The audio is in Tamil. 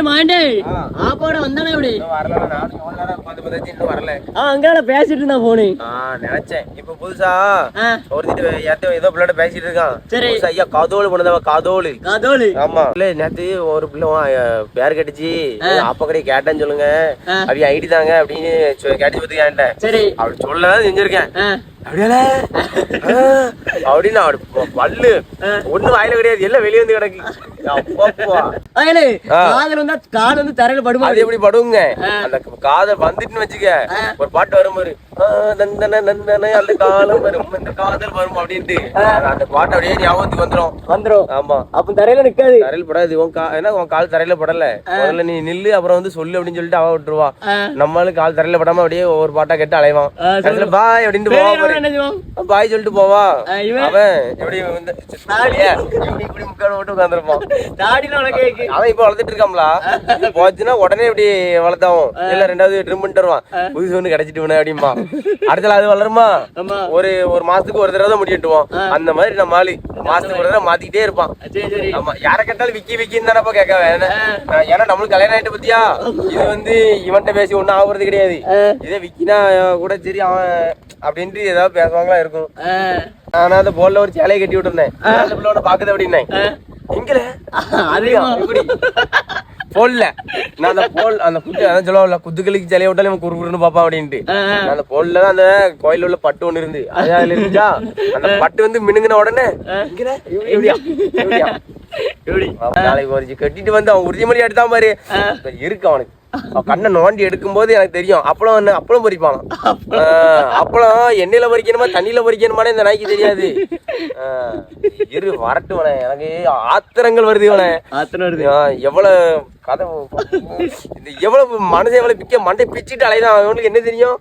மாண்டே ஆப்போட வந்தானே இப்படி வரல நானும் இன்னும் வரல அங்க பேசிட்டு இருந்தா போனு நினைச்சேன் இப்ப புதுசா ஒருத்திட்டு ஏதோ பிள்ளை பேசிட்டு இருக்கான். சரி ஐயா காதோல் பண்ணதவ காதோல் ஆமா இல்ல நேத்து ஒரு பிள்ளை பேர் கட்டிச்சு அப்ப கடை கேட்டேன்னு சொல்லுங்க அவங்க ஐடி தாங்க அப்படின்னு கேட்டு பத்தி கேட்டேன். சரி அப்படி சொல்லதான் செஞ்சிருக்கேன் அப்படியால அப்படின்னு பல்லு ஒண்ணு வாயில கிடையாது எல்லாம் வெளியே வந்து கிடக்கு. காது வந்து தரையில படுமா அது எப்படி படுங்க அந்த காதல் வந்துட்டுன்னு வச்சுக்க ஒரு பாட்டு வரும் பாரு நந்தன அந்த காலம் வரும் இந்த காதல் வரும் அப்படின்ட்டு அந்த பாட்டு அப்படியே ஞாபகத்துக்கு வந்துரும். ஆமா அப்ப தரையில நிக்காது தரையில் படாது ஏன்னா உன் கால் தரையில படல முதல்ல நீ நில்லு அப்புறம் வந்து சொல்லு அப்படின்னு சொல்லிட்டு அவ விட்டுருவா. நம்மளும் கால் தரையில படாம அப்படியே ஒவ்வொரு பாட்டா கேட்டு அலைவான். பாய் அப்படின்ட்டு போவா பாய் சொல்லிட்டு போவா. அவன் எப்படி இப்படி முக்காடு போட்டு உட்காந்துருப்பான். அவன் இப்ப வளர்த்துட்டு இருக்கான்ல போச்சுன்னா உடனே இப்படி வளர்த்தாவும் இல்ல ரெண்டாவது ட்ரிம் பண்ணிட்டு வருவான். புதுசு ஒண்ணு கிடைச்சிட்டு அப்படின்பா. அடுத்த அது வளருமா ஒரு மாசத்துக்கு ஒரு தடவை தான் முடிட்டுவோம். அந்த மாதிரி நம்ம ஆளு மாசத்துக்கு ஒரு தடவை மாத்திக்கிட்டே இருப்பான். ஆமா யார கேட்டாலும் விக்கி விக்கின்னு தானப்பா கேட்க ஏன்னா நம்மளுக்கு கல்யாணம் ஆயிட்டு பத்தியா இது வந்து இவன்ட்ட பேசி ஒண்ணும் ஆகுறது கிடையாது. இதே விக்கினா கூட சரி அவன் அப்படின்ட்டு ஏதாவது பேசுவாங்களா இருக்கும். ஆனா அந்த போல்ல ஒரு சேலையை கட்டி விட்டுருந்தேன். அந்த பிள்ளை பாக்குது அப்படின்னேன் எங்கல போல்ல நான் அந்த போல் அந்த குட்டி அதான் சொல்லுவாங்கல்ல குத்துக்களுக்கு சிலைய விட்டாலும் குறுகுறுன்னு பாப்பான் அப்படின்ட்டு அந்த போல்ல தான் அந்த கோயில உள்ள பட்டு ஒண்ணு இருந்து அது அதுல இருந்துச்சா அந்த பட்டு வந்து மினுங்கின உடனே நாளைக்கு ஒரு கட்டிட்டு வந்து அவன் உறுதிமொழி எடுத்தான் பாரு இருக்கு அவனுக்கு கண்ணை நோண்டி எடுக்கும் போது எனக்கு தெரியும் அப்பளம் பொரிப்பான். அப்பளம் எண்ணெயில பொரிக்கணுமா தண்ணியில பொரிக்கணுமானே இந்த நாய்க்கு தெரியாது. இரு வரட்டுவனே எனக்கு ஆத்திரங்கள் வருது இவனே எவ்வளவு கதை எவ்வளவு மனசை எவ்வளவு பிக்க மண்டை பிச்சுட்டு அலைதான் அவனுக்கு என்ன தெரியும்.